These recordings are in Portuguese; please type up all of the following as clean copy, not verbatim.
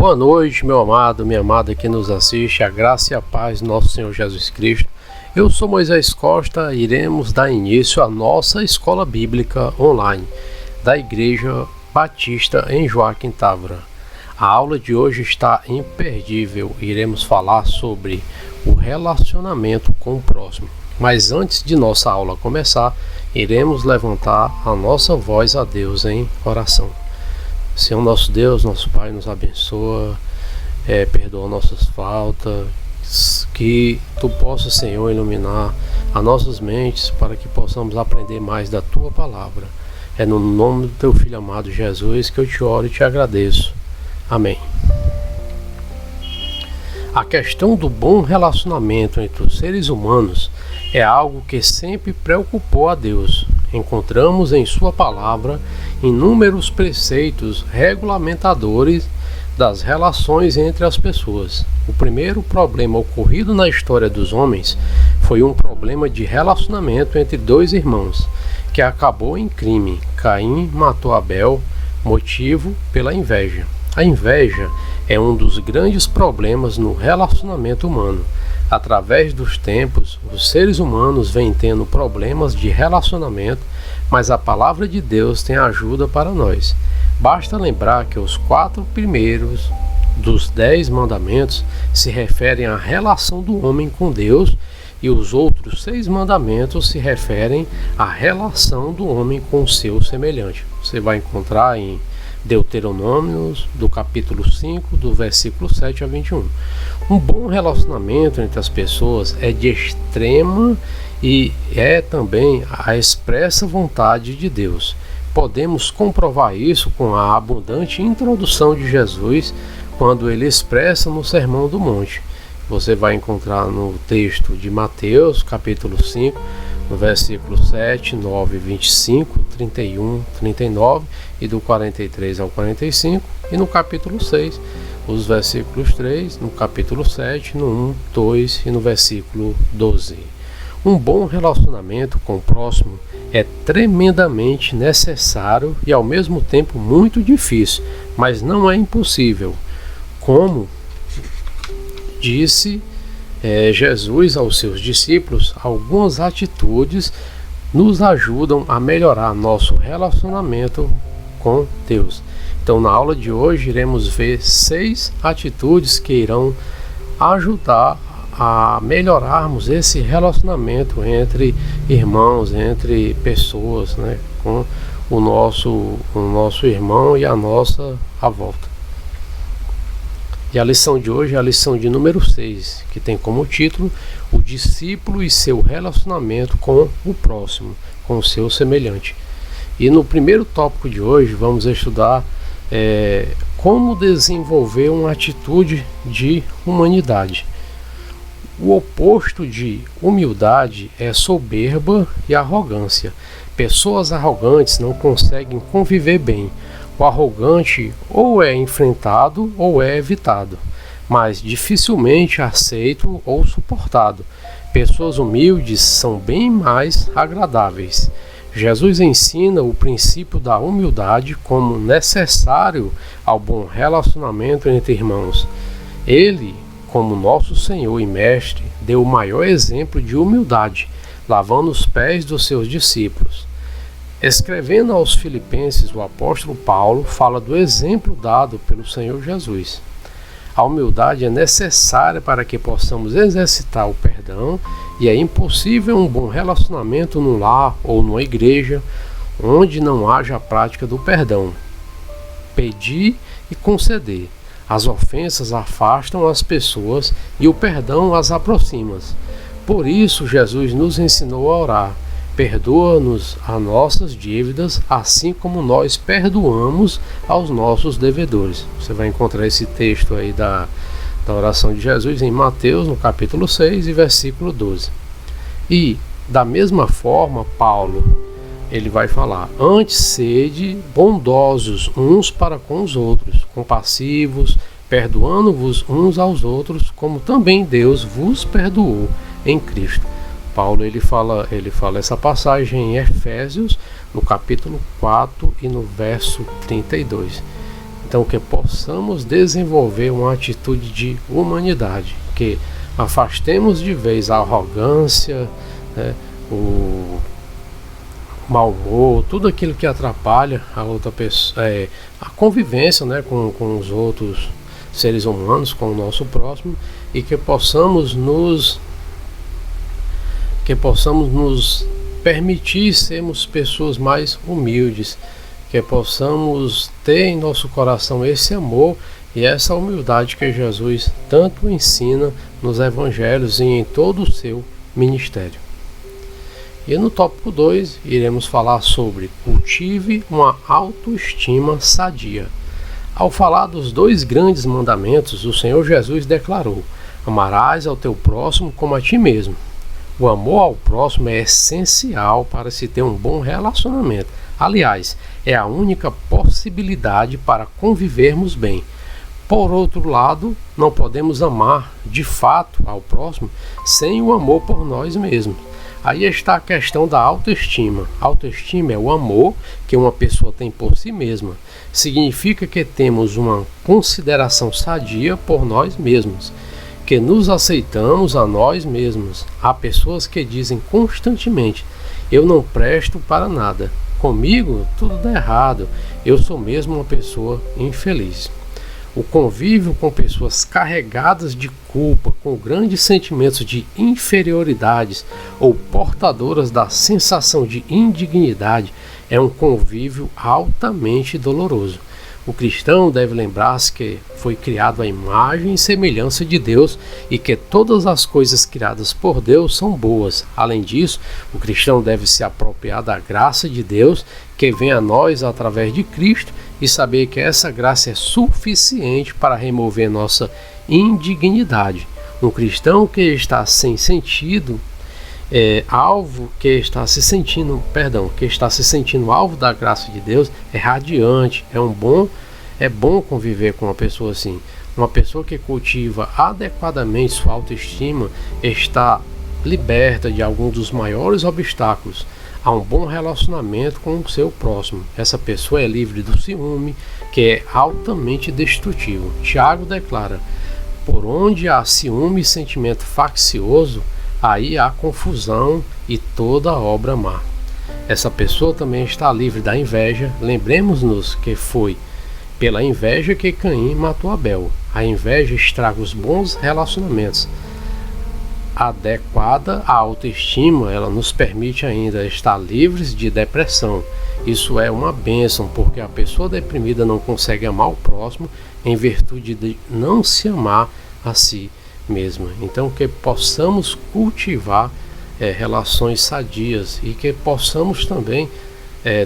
Boa noite, meu amado, minha amada que nos assiste, a graça e a paz do nosso Senhor Jesus Cristo. Eu sou Moisés Costa e iremos dar início à nossa escola bíblica online da Igreja Batista em Joaquim Távora. A aula de hoje está imperdível. Iremos falar sobre o relacionamento com o próximo. Mas antes de nossa aula começar, iremos levantar a nossa voz a Deus em oração. Senhor nosso Deus, nosso Pai, nos abençoa, perdoa nossas faltas, que Tu possas, Senhor, iluminar as nossas mentes para que possamos aprender mais da Tua Palavra. É no nome do Teu Filho amado Jesus que eu te oro e te agradeço. Amém. A questão do bom relacionamento entre os seres humanos é algo que sempre preocupou a Deus. Encontramos em Sua Palavra inúmeros preceitos regulamentadores das relações entre as pessoas. O primeiro problema ocorrido na história dos homens foi um problema de relacionamento entre dois irmãos, que acabou em crime. Caim matou Abel, motivo pela inveja. A inveja é um dos grandes problemas no relacionamento humano. Através dos tempos, os seres humanos vêm tendo problemas de relacionamento, mas a palavra de Deus tem ajuda para nós. Basta lembrar que os 4 primeiros dos 10 mandamentos se referem à relação do homem com Deus e os outros 6 mandamentos se referem à relação do homem com o seu semelhante. Você vai encontrar em Deuteronômio, do capítulo 5, do versículo 7 a 21. Um bom relacionamento entre as pessoas é de extrema e é também a expressa vontade de Deus. Podemos comprovar isso com a abundante introdução de Jesus quando ele expressa no Sermão do Monte. Você vai encontrar no texto de Mateus, capítulo 5, no versículo 7, 9, 25, 31, 39 e do 43 ao 45, e no capítulo 6, os versículos 3, no capítulo 7, no 1, 2 e no versículo 12. Um bom relacionamento com o próximo é tremendamente necessário e ao mesmo tempo muito difícil, mas não é impossível. Como disse Jesus aos seus discípulos, algumas atitudes nos ajudam a melhorar nosso relacionamento com Deus. Então, na aula de hoje, iremos ver 6 atitudes que irão ajudar a melhorarmos esse relacionamento entre irmãos, entre pessoas, com o nosso irmão e a nossa à volta. E a lição de hoje é a lição de número 6, que tem como título o discípulo e seu relacionamento com o próximo, com o seu semelhante. E no primeiro tópico de hoje vamos estudar como desenvolver uma atitude de humanidade. O oposto de humildade é soberba e arrogância. Pessoas arrogantes não conseguem conviver bem. O arrogante ou é enfrentado ou é evitado, mas dificilmente aceito ou suportado. Pessoas humildes são bem mais agradáveis. Jesus ensina o princípio da humildade como necessário ao bom relacionamento entre irmãos. Ele, como nosso Senhor e Mestre, deu o maior exemplo de humildade, lavando os pés dos seus discípulos. Escrevendo aos Filipenses, o apóstolo Paulo fala do exemplo dado pelo Senhor Jesus. A humildade é necessária para que possamos exercitar o perdão e é impossível um bom relacionamento no lar ou numa igreja onde não haja a prática do perdão. Pedir e conceder. As ofensas afastam as pessoas e o perdão as aproxima. Por isso, Jesus nos ensinou a orar. Perdoa-nos as nossas dívidas, assim como nós perdoamos aos nossos devedores. Você vai encontrar esse texto aí da oração de Jesus em Mateus, no capítulo 6 e versículo 12. E, da mesma forma, Paulo, ele vai falar: antes sede bondosos uns para com os outros, compassivos, perdoando-vos uns aos outros, como também Deus vos perdoou em Cristo. Paulo ele fala essa passagem em Efésios, no capítulo 4 e no verso 32. Então que possamos desenvolver uma atitude de humanidade, que afastemos de vez a arrogância, né, o mau humor, tudo aquilo que atrapalha a outra pessoa, a convivência, né, com os outros seres humanos, com o nosso próximo, e que possamos nos permitir sermos pessoas mais humildes, que possamos ter em nosso coração esse amor e essa humildade que Jesus tanto ensina nos evangelhos e em todo o seu ministério. E no tópico 2 iremos falar sobre cultive uma autoestima sadia. Ao falar dos 2 grandes mandamentos, o Senhor Jesus declarou: amarás ao teu próximo como a ti mesmo. O amor ao próximo é essencial para se ter um bom relacionamento. Aliás, é a única possibilidade para convivermos bem. Por outro lado, não podemos amar de fato ao próximo sem o amor por nós mesmos. Aí está a questão da autoestima. Autoestima é o amor que uma pessoa tem por si mesma. Significa que temos uma consideração sadia por nós mesmos, que nos aceitamos a nós mesmos. Há pessoas que dizem constantemente: eu não presto para nada, comigo tudo dá errado, eu sou mesmo uma pessoa infeliz. O convívio com pessoas carregadas de culpa, com grandes sentimentos de inferioridades ou portadoras da sensação de indignidade é um convívio altamente doloroso. O cristão deve lembrar-se que foi criado à imagem e semelhança de Deus e que todas as coisas criadas por Deus são boas. Além disso, o cristão deve se apropriar da graça de Deus que vem a nós através de Cristo e saber que essa graça é suficiente para remover nossa indignidade. Um cristão que está sem sentido, que está se sentindo alvo da graça de Deus, é radiante, é bom conviver com uma pessoa assim. Uma pessoa que cultiva adequadamente sua autoestima está liberta de algum dos maiores obstáculos a um bom relacionamento com o seu próximo. Essa pessoa é livre do ciúme, que é altamente destrutivo. Tiago declara: por onde há ciúme e sentimento faccioso, aí há confusão e toda obra má. Essa pessoa também está livre da inveja. Lembremos-nos que foi pela inveja que Caim matou Abel. A inveja estraga os bons relacionamentos. Adequada à autoestima, ela nos permite ainda estar livres de depressão. Isso é uma bênção, porque a pessoa deprimida não consegue amar o próximo em virtude de não se amar a si mesma. Então que possamos cultivar relações sadias e que possamos também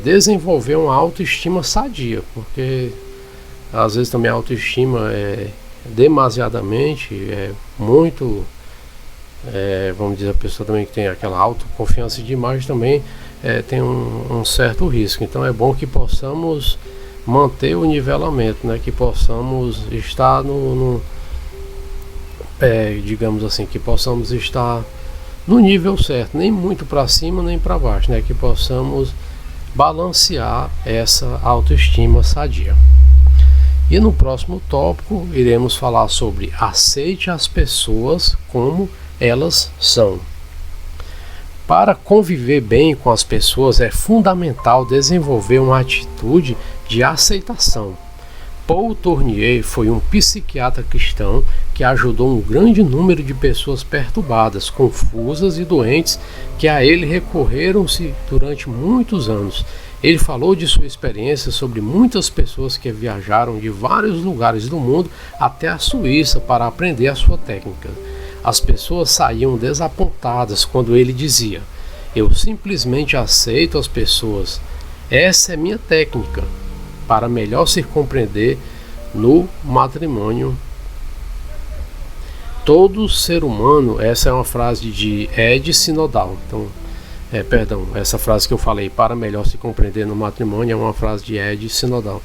desenvolver uma autoestima sadia, às vezes também a autoestima demasiadamente, muito, vamos dizer, a pessoa também que tem aquela autoconfiança demais também tem um certo risco. Então é bom que possamos manter o nivelamento, né? Que possamos estar digamos assim, que possamos estar no nível certo, nem muito para cima nem para baixo, né? Que possamos balancear essa autoestima sadia. E no próximo tópico iremos falar sobre aceite as pessoas como elas são. Para conviver bem com as pessoas é fundamental desenvolver uma atitude de aceitação. Paul Tournier foi um psiquiatra cristão que ajudou um grande número de pessoas perturbadas, confusas e doentes que a ele recorreram-se durante muitos anos. Ele falou de sua experiência sobre muitas pessoas que viajaram de vários lugares do mundo até a Suíça para aprender a sua técnica. As pessoas saíam desapontadas quando ele dizia: eu simplesmente aceito as pessoas. Essa é minha técnica para melhor se compreender no matrimônio. Todo ser humano, essa é uma frase de Ed Sinodal. Essa frase que eu falei, para melhor se compreender no matrimônio, é uma frase de Ed Sinodal.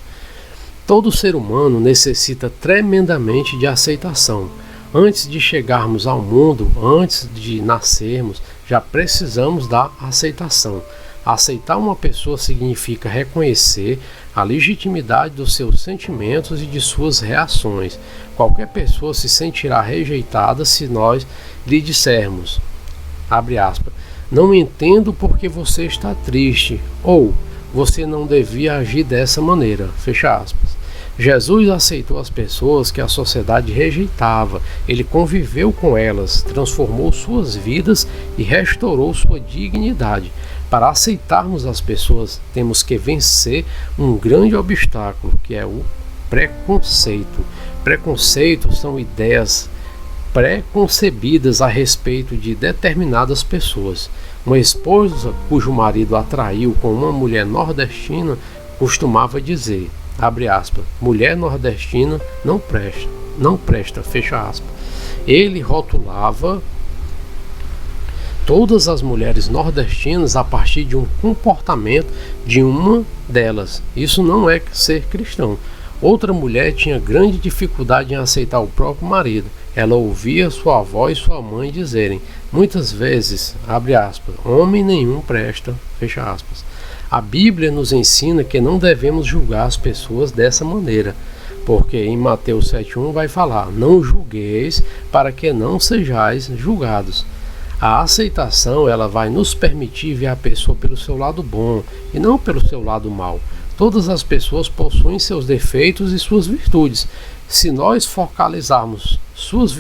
Todo ser humano necessita tremendamente de aceitação. Antes de chegarmos ao mundo, antes de nascermos, já precisamos da aceitação. Aceitar uma pessoa significa reconhecer a legitimidade dos seus sentimentos e de suas reações. Qualquer pessoa se sentirá rejeitada se nós lhe dissermos, abre aspas, não entendo porque você está triste, ou você não devia agir dessa maneira, fecha aspas. Jesus aceitou as pessoas que a sociedade rejeitava, ele conviveu com elas, transformou suas vidas e restaurou sua dignidade. Para aceitarmos as pessoas, temos que vencer um grande obstáculo, que é o preconceito. Preconceitos são ideias preconcebidas a respeito de determinadas pessoas. Uma esposa cujo marido a traiu com uma mulher nordestina costumava dizer, abre aspas, mulher nordestina não presta, fecha aspas. Ele rotulava todas as mulheres nordestinas a partir de um comportamento de uma delas. Isso não é ser cristão. Outra mulher tinha grande dificuldade em aceitar o próprio marido. Ela ouvia sua avó e sua mãe dizerem, muitas vezes, abre aspas, homem nenhum presta, fecha aspas. A Bíblia nos ensina que não devemos julgar as pessoas dessa maneira, porque em Mateus 7,1 vai falar, não julgueis para que não sejais julgados. A aceitação ela vai nos permitir ver a pessoa pelo seu lado bom e não pelo seu lado mau. Todas as pessoas possuem seus defeitos e suas virtudes. Se nós focalizarmos suas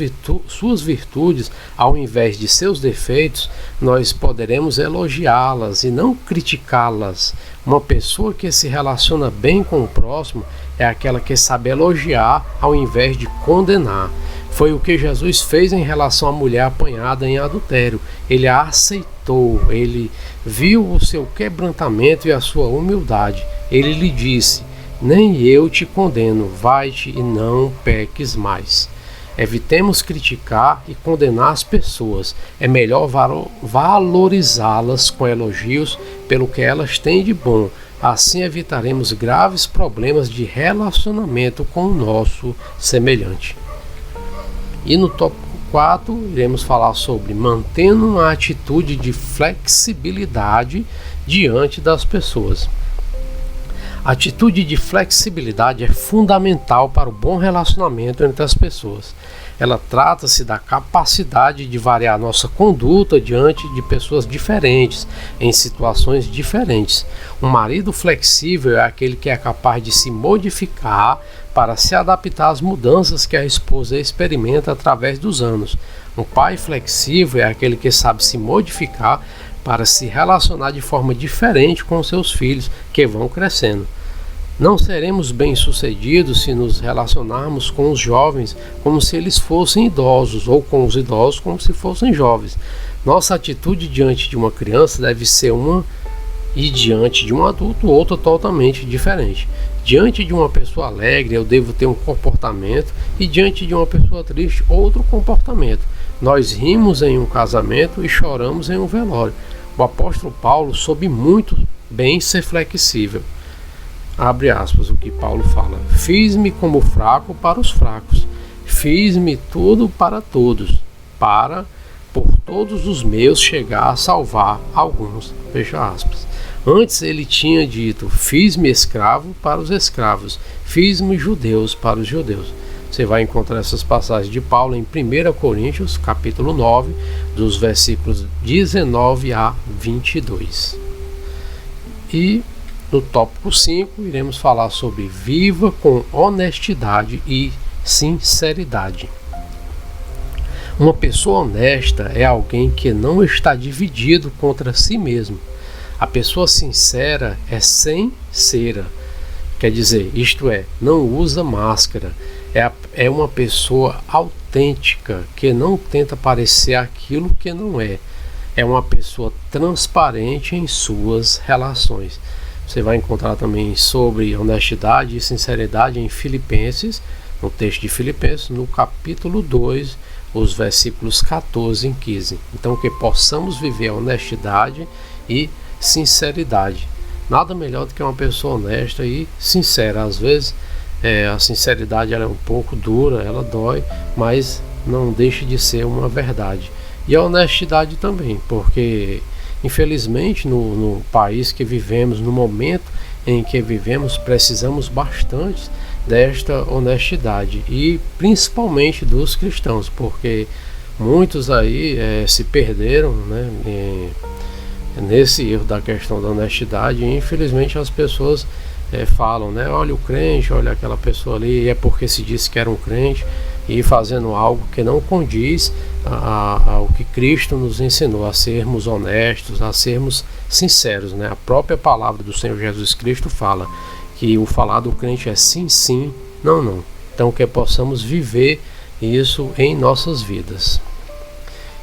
virtudes ao invés de seus defeitos, nós poderemos elogiá-las e não criticá-las. Uma pessoa que se relaciona bem com o próximo é aquela que sabe elogiar ao invés de condenar. Foi o que Jesus fez em relação à mulher apanhada em adultério. Ele a aceitou, ele viu o seu quebrantamento e a sua humildade. Ele lhe disse, nem eu te condeno, vai-te e não peques mais. Evitemos criticar e condenar as pessoas. É melhor valorizá-las com elogios pelo que elas têm de bom. Assim evitaremos graves problemas de relacionamento com o nosso semelhante. E no tópico 4, iremos falar sobre mantendo uma atitude de flexibilidade diante das pessoas. A atitude de flexibilidade é fundamental para o bom relacionamento entre as pessoas. Ela trata-se da capacidade de variar nossa conduta diante de pessoas diferentes, em situações diferentes. Um marido flexível é aquele que é capaz de se modificar para se adaptar às mudanças que a esposa experimenta através dos anos. Um pai flexível é aquele que sabe se modificar para se relacionar de forma diferente com seus filhos que vão crescendo. Não seremos bem-sucedidos se nos relacionarmos com os jovens como se eles fossem idosos ou com os idosos como se fossem jovens. Nossa atitude diante de uma criança deve ser uma e diante de um adulto outra totalmente diferente. Diante de uma pessoa alegre eu devo ter um comportamento e diante de uma pessoa triste outro comportamento. Nós rimos em um casamento e choramos em um velório. O apóstolo Paulo soube muito bem ser flexível. Abre aspas, o que Paulo fala. Fiz-me como fraco para os fracos. Fiz-me tudo para todos, para, por todos os meus, chegar a salvar alguns. Fecha aspas. Antes ele tinha dito, fiz-me escravo para os escravos. Fiz-me judeus para os judeus. Você vai encontrar essas passagens de Paulo em 1 Coríntios, capítulo 9, dos versículos 19 a 22. E no tópico 5, iremos falar sobre viva com honestidade e sinceridade. Uma pessoa honesta é alguém que não está dividido contra si mesmo. A pessoa sincera é sincera, quer dizer, isto é, não usa máscara. É uma pessoa autêntica, que não tenta parecer aquilo que não é. É uma pessoa transparente em suas relações. Você vai encontrar também sobre honestidade e sinceridade em Filipenses, no texto de Filipenses, no capítulo 2, os versículos 14 e 15. Então, que possamos viver a honestidade e sinceridade. Nada melhor do que uma pessoa honesta e sincera. Às vezes, a sinceridade ela é um pouco dura, ela dói, mas não deixa de ser uma verdade. E a honestidade também, porque Infelizmente, no país que vivemos, no momento em que vivemos, precisamos bastante desta honestidade, e principalmente dos cristãos, porque muitos aí se perderam, né, nesse erro da questão da honestidade, e infelizmente as pessoas falam, né, olha o crente, olha aquela pessoa ali, é porque se disse que era um crente, e fazendo algo que não condiz ao que Cristo nos ensinou, a sermos honestos, a sermos sinceros, né? A própria palavra do Senhor Jesus Cristo fala que o falar do crente é sim, sim, não, não. Então que possamos viver isso em nossas vidas.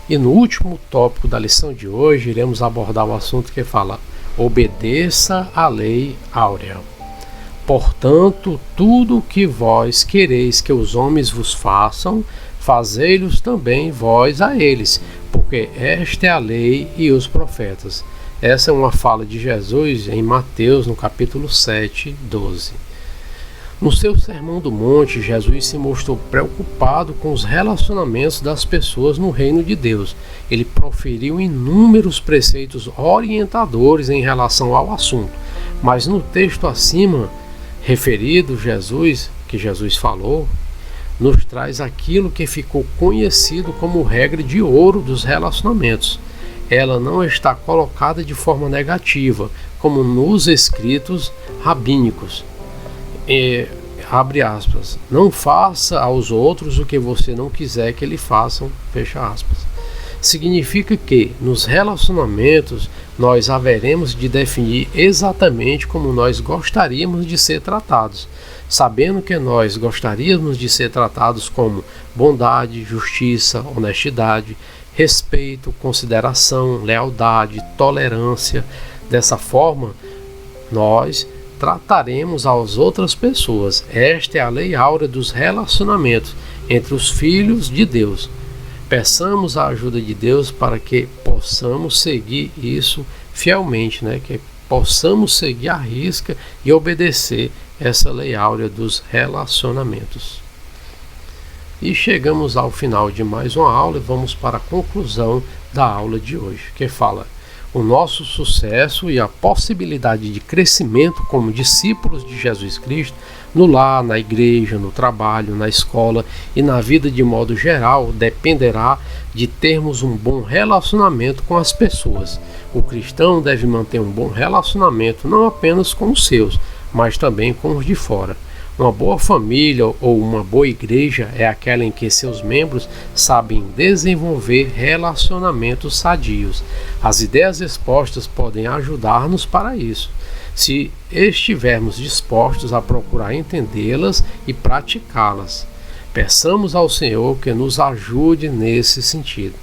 E no último tópico da lição de hoje, iremos abordar o assunto que fala: obedeça à lei áurea. Portanto, tudo o que vós quereis que os homens vos façam, fazei-los também vós a eles, porque esta é a lei e os profetas. Essa é uma fala de Jesus em Mateus, no capítulo 7, 12. No seu Sermão do Monte, Jesus se mostrou preocupado com os relacionamentos das pessoas no reino de Deus. Ele proferiu inúmeros preceitos orientadores em relação ao assunto, mas no texto acima referido, que Jesus falou, nos traz aquilo que ficou conhecido como regra de ouro dos relacionamentos. Ela não está colocada de forma negativa, como nos escritos rabínicos. Abre aspas, não faça aos outros o que você não quiser que eles façam, fecha aspas. Significa que, nos relacionamentos, nós haveremos de definir exatamente como nós gostaríamos de ser tratados, sabendo que nós gostaríamos de ser tratados como bondade, justiça, honestidade, respeito, consideração, lealdade, tolerância. Dessa forma, nós trataremos as outras pessoas. Esta é a lei áurea dos relacionamentos entre os filhos de Deus. Peçamos a ajuda de Deus para que possamos seguir isso fielmente, né? Que possamos seguir à risca e obedecer essa lei áurea dos relacionamentos. E chegamos ao final de mais uma aula e vamos para a conclusão da aula de hoje, que fala: o nosso sucesso e a possibilidade de crescimento como discípulos de Jesus Cristo no lar, na igreja, no trabalho, na escola e na vida de modo geral dependerá de termos um bom relacionamento com as pessoas. O cristão deve manter um bom relacionamento não apenas com os seus, mas também com os de fora. Uma boa família ou uma boa igreja é aquela em que seus membros sabem desenvolver relacionamentos sadios. As ideias expostas podem ajudar-nos para isso, se estivermos dispostos a procurar entendê-las e praticá-las. Peçamos ao Senhor que nos ajude nesse sentido.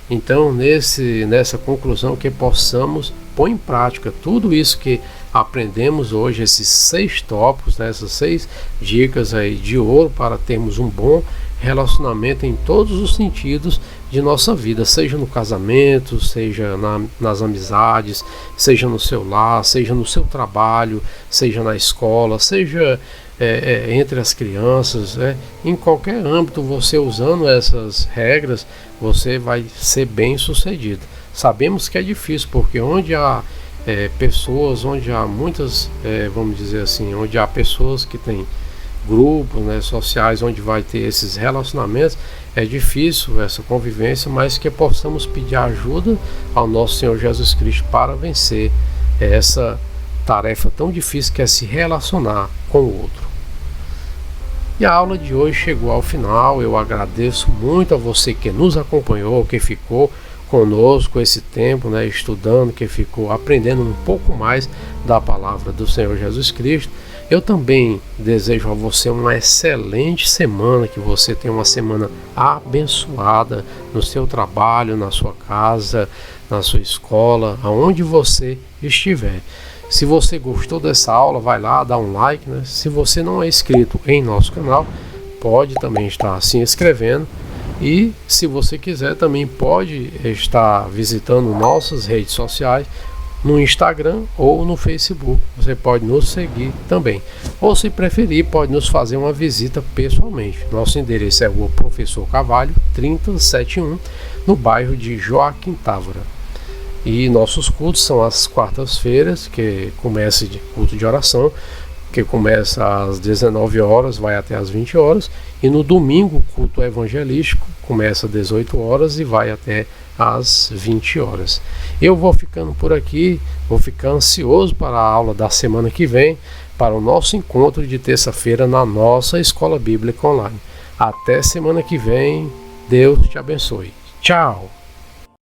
Então, nessa conclusão, que possamos pôr em prática tudo isso que aprendemos hoje, esses 6 tópicos, né, essas 6 dicas aí de ouro para termos um bom relacionamento em todos os sentidos de nossa vida, seja no casamento, seja nas amizades, seja no seu lar, seja no seu trabalho, seja na escola, seja entre as crianças, em qualquer âmbito. Você usando essas regras, você vai ser bem sucedido. Sabemos que é difícil, porque onde há pessoas, onde há muitas, vamos dizer assim, onde há pessoas que têm grupos, né, sociais, onde vai ter esses relacionamentos, é difícil essa convivência, mas que possamos pedir ajuda ao nosso Senhor Jesus Cristo para vencer essa tarefa tão difícil que é se relacionar com o outro. E a aula de hoje chegou ao final. Eu agradeço muito a você que nos acompanhou, que ficou conosco esse tempo, né, estudando, que ficou aprendendo um pouco mais da palavra do Senhor Jesus Cristo. Eu também desejo a você uma excelente semana, que você tenha uma semana abençoada no seu trabalho, na sua casa, na sua escola, aonde você estiver. Se você gostou dessa aula, vai lá, dá um like, né? Se você não é inscrito em nosso canal, pode também estar se inscrevendo. E se você quiser, também pode estar visitando nossas redes sociais, no Instagram ou no Facebook. Você pode nos seguir também. Ou, se preferir, pode nos fazer uma visita pessoalmente. Nosso endereço é Rua Professor Carvalho, 3071, no bairro de Joaquim Távora. E nossos cultos são às quartas-feiras, que começa de culto de oração, que começa às 19 horas, vai até às 20 horas. E no domingo, o culto evangelístico começa às 18 horas e vai até às 20 horas. Eu vou ficando por aqui, vou ficar ansioso para a aula da semana que vem, para o nosso encontro de terça-feira na nossa Escola Bíblica Online. Até semana que vem, Deus te abençoe. Tchau!